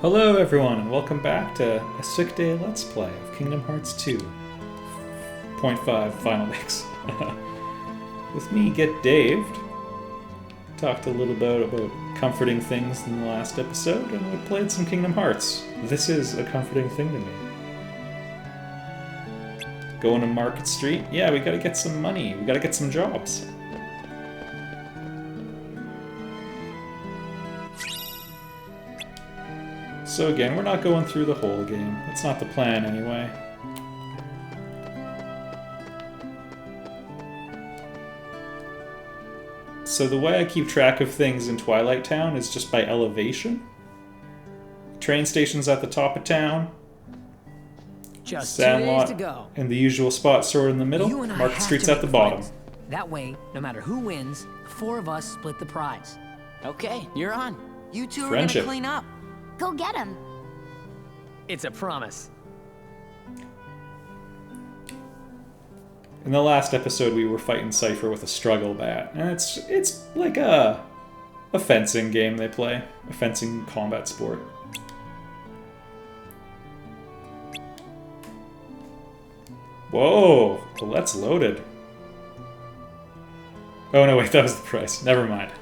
Hello everyone, and welcome back to a sick day Let's Play of Kingdom Hearts 2.5 Final Mix. With me, Get Daved. Talked a little bit about comforting things in the last episode, and we played some Kingdom Hearts. This is a comforting thing to me. Going to Market Street? Yeah, we gotta get some money. We gotta get some jobs. So again, we're not going through the whole game. That's not the plan anyway. So the way I keep track of things in Twilight Town is just by elevation. Train station's at the top of town. Just Sandlot 2 days to go. and the usual spot sort in the middle. You and I Market have Street's to at the make bottom. friends. That way, no matter who wins, the 4 of us split the prize. Okay, you're on. You two Friendship. are gonna clean up. Go get him. It's a promise. In the last episode, we were fighting Cypher with a struggle bat, and it's like a fencing game they play, a fencing combat sport. Whoa, well, that's loaded. Oh no, wait, that was the price. Never mind.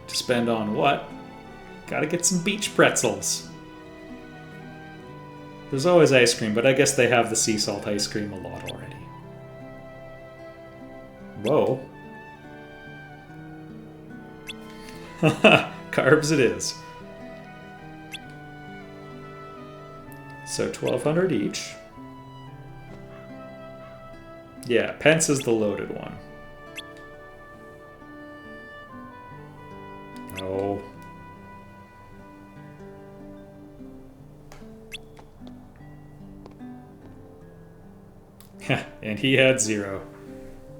To spend on what? Gotta get some beach pretzels. There's always ice cream, but I guess they have the sea salt ice cream a lot already. Whoa. Carbs it is. So 1,200 each. Yeah, pence is the loaded one. Oh. And he had 0.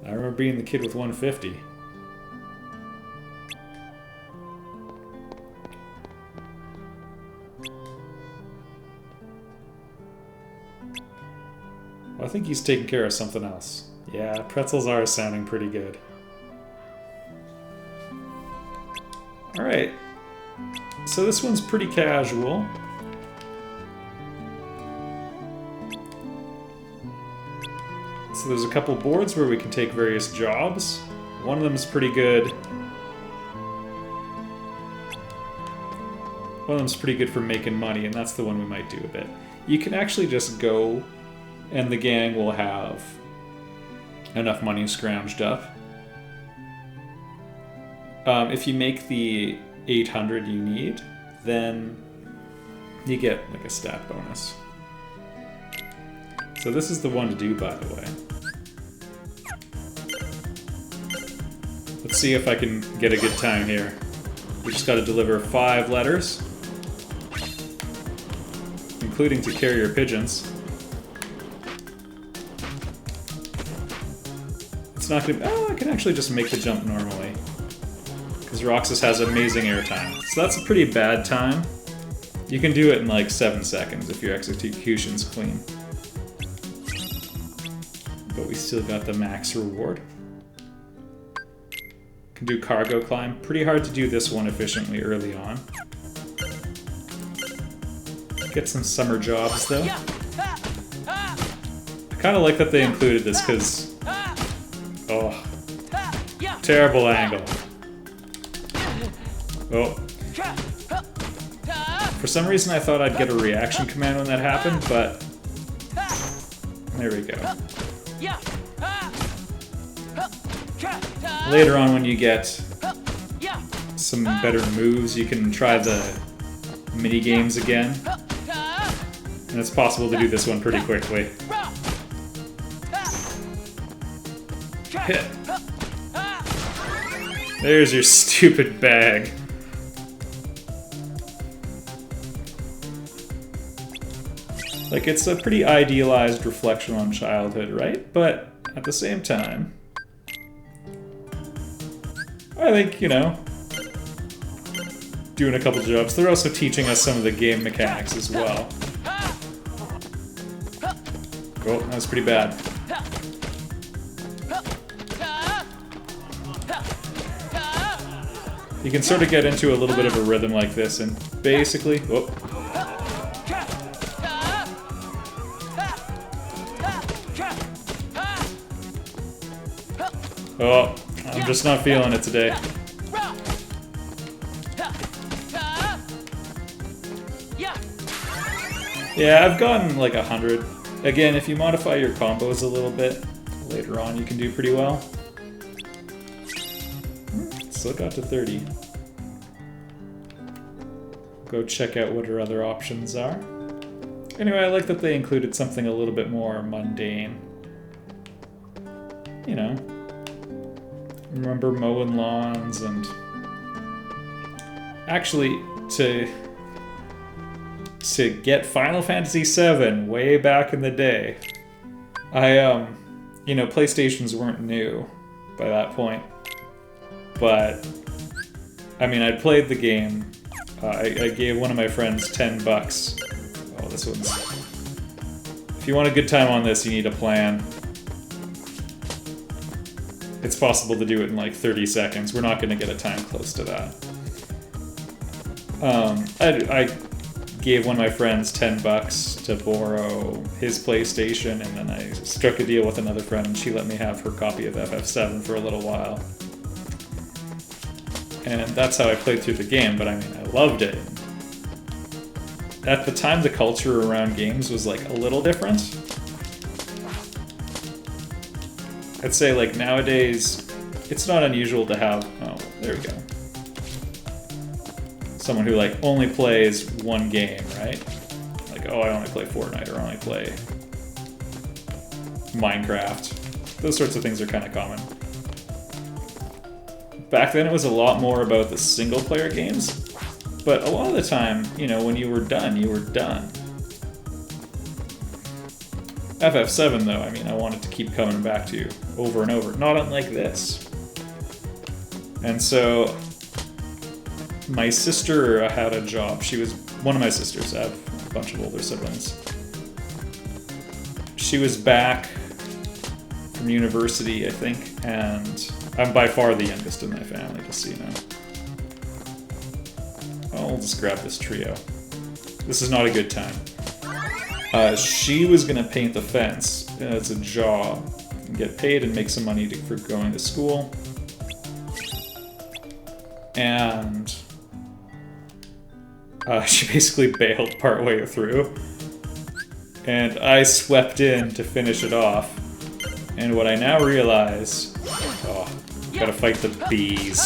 I remember being the kid with 150. Well, I think he's taking care of something else. Yeah, pretzels are sounding pretty good. Alright. So this one's pretty casual. So there's a couple boards where we can take various jobs. One of them is pretty good. One of them's pretty good for making money, and that's the one we might do a bit. You can actually just go, and the gang will have enough money scrounged up. If you make the 800 you need, then you get like a stat bonus. So this is the one to do, by the way. Let's see if I can get a good time here. We just got to deliver 5 letters, including to carrier pigeons. It's not gonna. Oh, I can actually just make the jump normally, because Roxas has amazing airtime. So that's a pretty bad time. You can do it in like 7 seconds if your execution's clean. But we still got the max reward. Can do cargo climb. Pretty hard to do this one efficiently early on. Get some summer jobs though. I kind of like that they included this because, oh, terrible angle. Oh. For some reason I thought I'd get a reaction command when that happened, but there we go. Later on when you get some better moves, you can try the mini games again. And it's possible to do this one pretty quickly. Hit. There's your stupid bag. Like, it's a pretty idealized reflection on childhood, right? But at the same time, I think, you know, doing a couple jobs. They're also teaching us some of the game mechanics as well. Oh, that was pretty bad. You can sort of get into a little bit of a rhythm like this, and basically... Whoop. Oh, I'm just not feeling it today. Yeah, I've gotten like 100. Again, if you modify your combos a little bit, later on you can do pretty well. Still got to 30. Go check out what her other options are. Anyway, I like that they included something a little bit more mundane. You know, remember mowing lawns and... Actually, to get Final Fantasy VII way back in the day, you know, PlayStations weren't new by that point. But, I mean, I played the game. I gave one of my friends $10. Oh, this one's... If you want a good time on this, you need a plan. It's possible to do it in like 30 seconds. We're not going to get a time close to that. I gave one of my friends $10 to borrow his PlayStation, and then I struck a deal with another friend, and she let me have her copy of FF7 for a little while. And that's how I played through the game, but I mean, I loved it. At the time, the culture around games was like a little different. I'd say like nowadays, it's not unusual to have, oh, there we go. Someone who like only plays one game, right? Like, oh, I only play Fortnite or I only play Minecraft. Those sorts of things are kind of common. Back then it was a lot more about the single player games, but a lot of the time, you know, when you were done, you were done. FF7 though, I mean, I wanted to keep coming back to over and over, not unlike this. And so, my sister had a job. She was one of my sisters. I have a bunch of older siblings. She was back from university, I think, and I'm by far the youngest in my family, just so you know. I'll just grab this trio. This is not a good time. She was gonna paint the fence as a job, and get paid and make some money for going to school. And she basically bailed partway through. And I swept in to finish it off. And what I now realize... Oh, gotta fight the bees.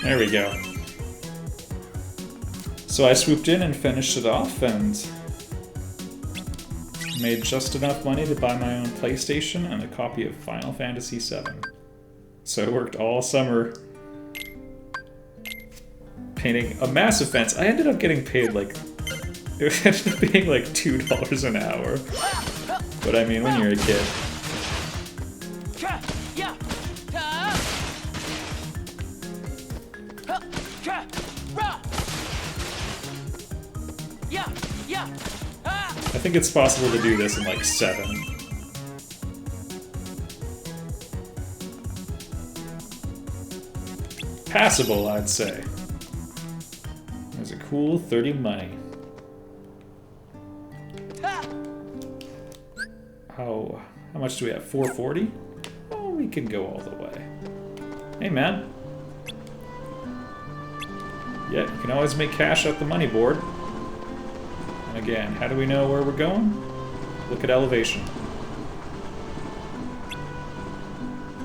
There we go. So I swooped in and finished it off and made just enough money to buy my own PlayStation and a copy of Final Fantasy VII. So I worked all summer painting a massive fence. I ended up getting paid like, it ended up being like $2 an hour. But I mean, when you're a kid. I think it's possible to do this in like 7. Passable, I'd say. There's a cool 30 money. How much do we have? 440? Oh, we can go all the way. Hey, man. Yeah, you can always make cash at the money board. And again, how do we know where we're going? Look at elevation.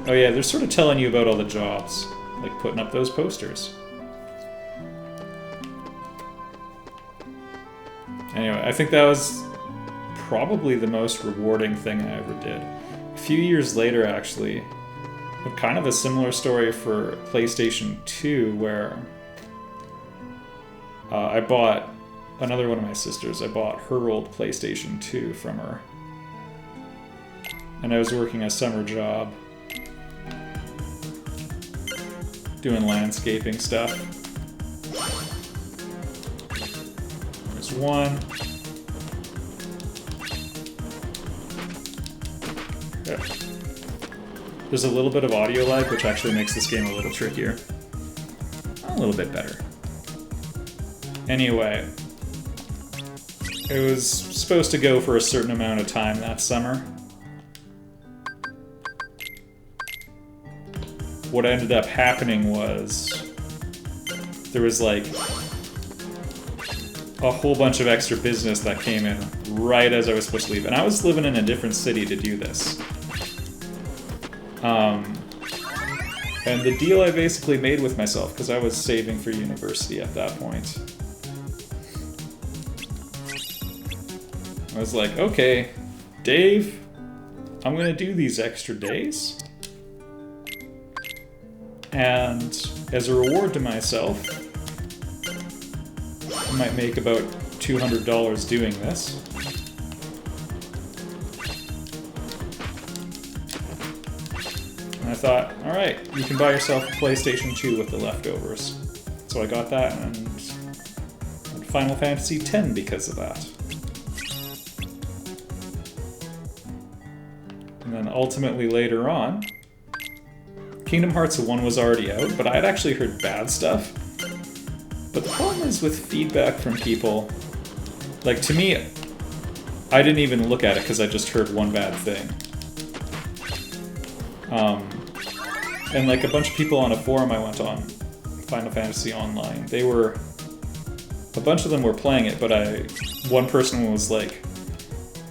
Oh yeah, they're sort of telling you about all the jobs. Like putting up those posters. Anyway, I think that was probably the most rewarding thing I ever did. A few years later, actually, but kind of a similar story for PlayStation 2, where I bought another one of my sisters. I bought her old PlayStation 2 from her. And I was working a summer job doing landscaping stuff. There's one. Yeah. There's a little bit of audio lag, which actually makes this game a little trickier. A little bit better. Anyway, it was supposed to go for a certain amount of time that summer. What ended up happening was there was like a whole bunch of extra business that came in right as I was supposed to leave. And I was living in a different city to do this. And the deal I basically made with myself, because I was saving for university at that point, I was like, okay, Dave, I'm gonna do these extra days. And as a reward to myself, I might make about $200 doing this. And I thought, alright, you can buy yourself a PlayStation 2 with the leftovers. So I got that, and Final Fantasy X because of that. And then ultimately later on, Kingdom Hearts 1 was already out, but I had actually heard bad stuff. But the problem is with feedback from people, like to me, I didn't even look at it because I just heard one bad thing. And like a bunch of people on a forum I went on, Final Fantasy Online, a bunch of them were playing it, but one person was like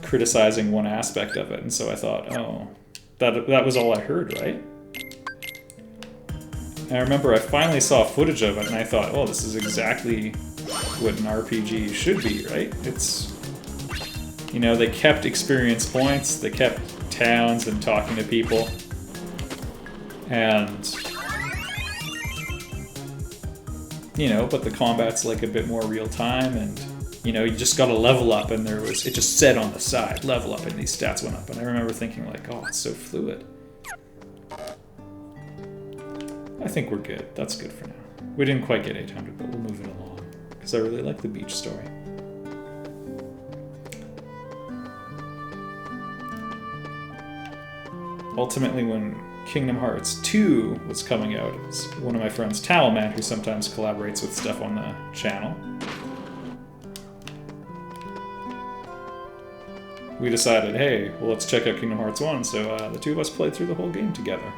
criticizing one aspect of it, and so I thought, oh, that was all I heard, right? And I remember I finally saw footage of it, and I thought, oh, this is exactly what an RPG should be, right? It's, you know, they kept experience points, they kept towns and talking to people, and, you know, but the combat's like a bit more real time, and, you know, you just gotta level up, and it just said on the side, level up, and these stats went up, and I remember thinking like, oh, it's so fluid. I think we're good. That's good for now. We didn't quite get 800, but we'll move it along, because I really like the beach story. Ultimately, when Kingdom Hearts 2 was coming out, it was one of my friends, Talman, who sometimes collaborates with stuff on the channel. We decided, hey, well, let's check out Kingdom Hearts 1, so the two of us played through the whole game together.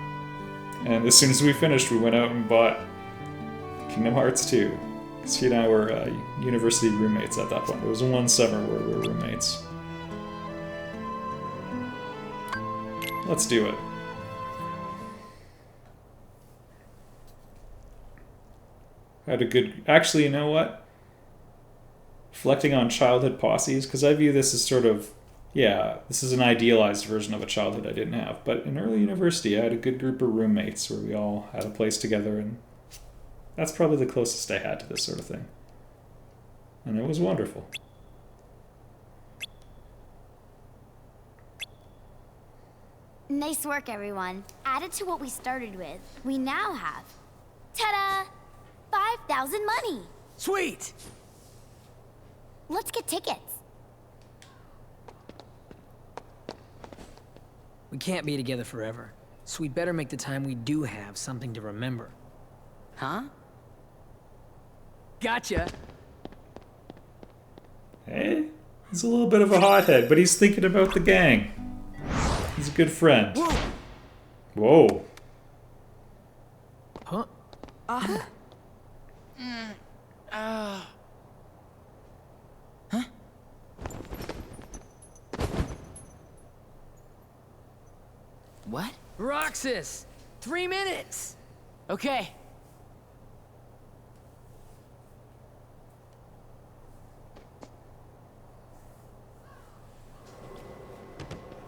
And as soon as we finished, we went out and bought Kingdom Hearts 2. Because he and I were university roommates at that point. There was one summer where we were roommates. Let's do it. Had a good... Actually, you know what? Reflecting on childhood posses, because I view this as sort of... Yeah, this is an idealized version of a childhood I didn't have. But in early university, I had a good group of roommates where we all had a place together, and that's probably the closest I had to this sort of thing. And it was wonderful. Nice work, everyone. Added to what we started with, we now have... Ta-da! 5,000 money! Sweet! Let's get tickets. We can't be together forever, so we'd better make the time we do have something to remember. Huh? Gotcha! Hey, he's a little bit of a hothead, but he's thinking about the gang. He's a good friend. Whoa! Whoa. Huh? Huh? What? Roxas! 3 minutes! Okay.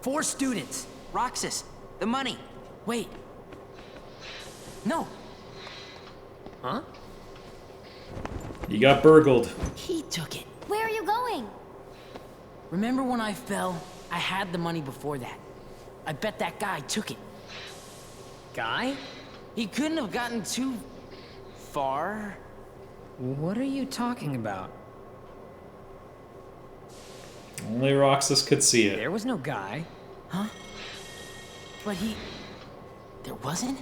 Four students. Roxas, the money. Wait. No. Huh? You got burgled. He took it. Where are you going? Remember when I fell? I had the money before that. I bet that guy took it. Guy? He couldn't have gotten too far. What are you talking about? Only Roxas could see it. There was no guy. Huh? But he... There wasn't?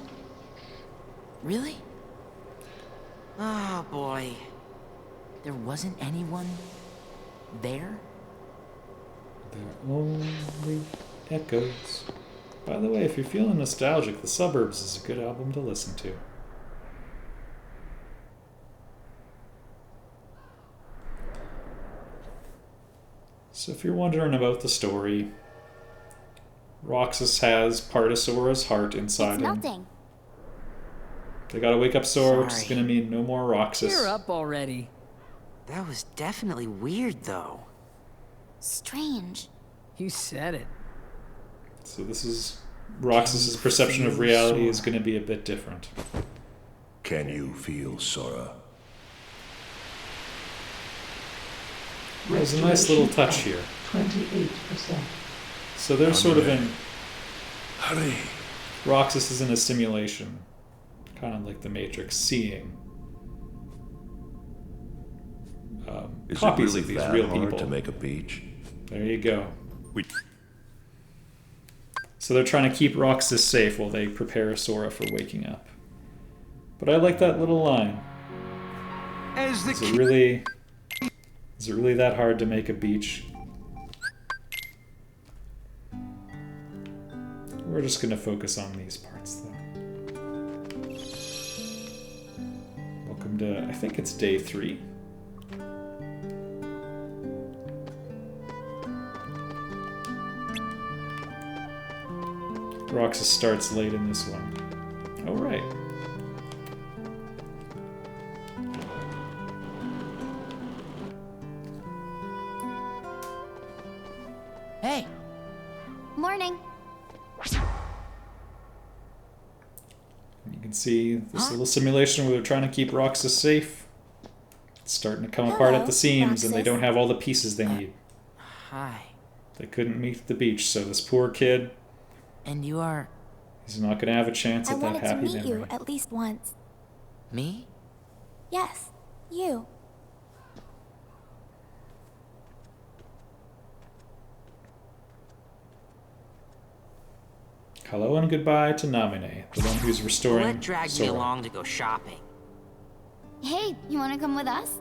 Really? Oh, boy. There wasn't anyone there? They're only echoes. By the way, if you're feeling nostalgic, The Suburbs is a good album to listen to. So if you're wondering about the story, Roxas has part of Sora's heart inside It's him. melting. They gotta wake up Sora, which is Sorry. gonna mean no more Roxas. Cheer up already. That was definitely weird, though. Strange. You said it. So this is Roxas's perception of reality is gonna be a bit different. Can you feel Sora? There's a nice little touch here. 28%. So they're sort of in... Hurry! Roxas is in a simulation. Kind of like the Matrix, seeing Is it copies really of these that real hard people. to make a beach? There you go. We So they're trying to keep Roxas safe while they prepare Sora for waking up. But I like that little line. As the Is it really that hard to make a beach? We're just gonna focus on these parts though. Welcome to, I think it's day 3. Roxas starts late in this one. Oh, right. Hey, Morning. You can see this little simulation where they're trying to keep Roxas safe. It's starting to come apart at the seams, and they Roxas. don't have all the pieces they need. hi. They couldn't meet the beach, so this poor kid, And you are... he's not going to have a chance I at that wanted to happy meet memory. you at least once. me? Yes, you. Hello and goodbye to Namine, the one who's restoring What dragged Sora. me along to go shopping? Hey, you want to come with us?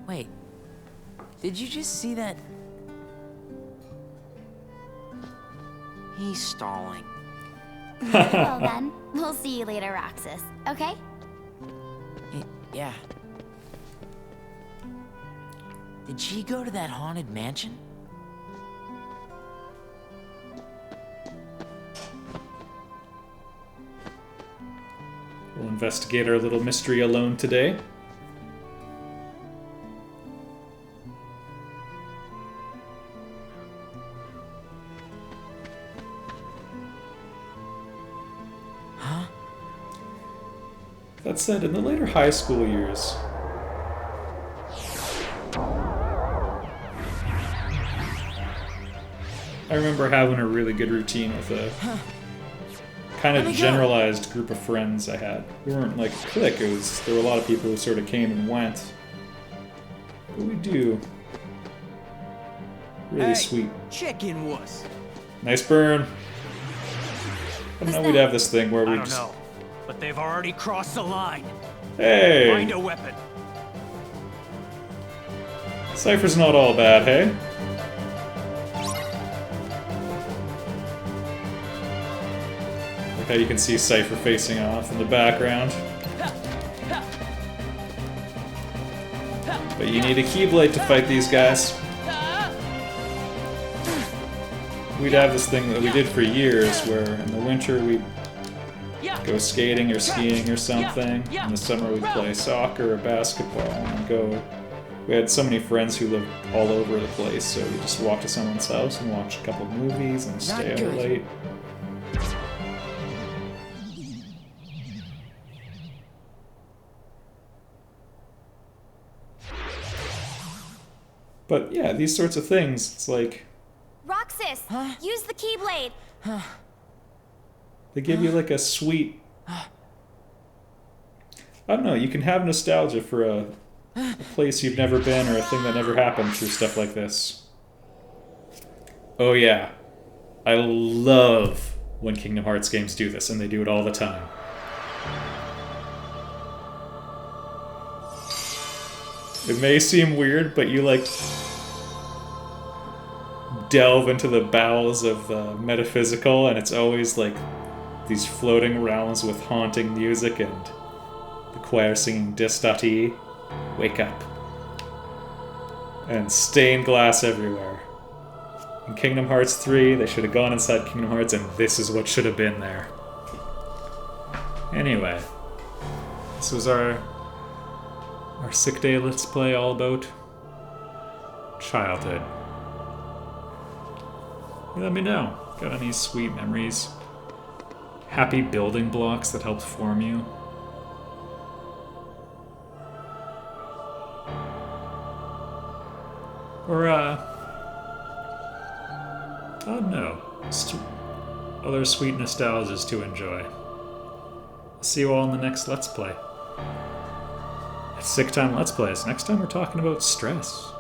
Wait. Did you just see that? He's stalling. Well then, we'll see you later, Roxas. Okay? Yeah. Did she go to that haunted mansion? We'll investigate our little mystery alone today. Huh? That said, in the later high school years, I remember having a really good routine with a kind of Let me go. generalized group of friends I had. We weren't like a clique, there were a lot of people who sort of came and went. But we do really Hey, sweet. chicken wuss. Nice burn. I don't know, we'd have this thing where I we don't just... know, but they've already crossed the line. Hey! Find a weapon. Cypher's not all bad, hey? Like how you can see Cypher facing off in the background. But you need a Keyblade to fight these guys. We'd have this thing that we did for years where in the winter we'd go skating or skiing or something. In the summer we'd play soccer or basketball and go. We had so many friends who lived all over the place, so we'd just walk to someone's house and watch a couple of movies and stay out good. late. But yeah, these sorts of things, it's like Roxas, use the Keyblade. they give you like a sweet. I don't know. You can have nostalgia for a a place you've never been or a thing that never happened through stuff like this. Oh yeah. I love when Kingdom Hearts games do this, and they do it all the time. It may seem weird, but you like delve into the bowels of the metaphysical, and it's always like these floating realms with haunting music and the choir singing Distati, wake up. And stained glass everywhere. In Kingdom Hearts 3, they should have gone inside Kingdom Hearts, and this is what should have been there. Anyway, this was our sick day let's play all about childhood. You let me know. Got any sweet memories? Happy building blocks that helped form you? Or, I don't know. Other sweet nostalgias to enjoy. I'll see you all in the next Let's Play. It's Sick Time Let's Plays. Next time we're talking about stress.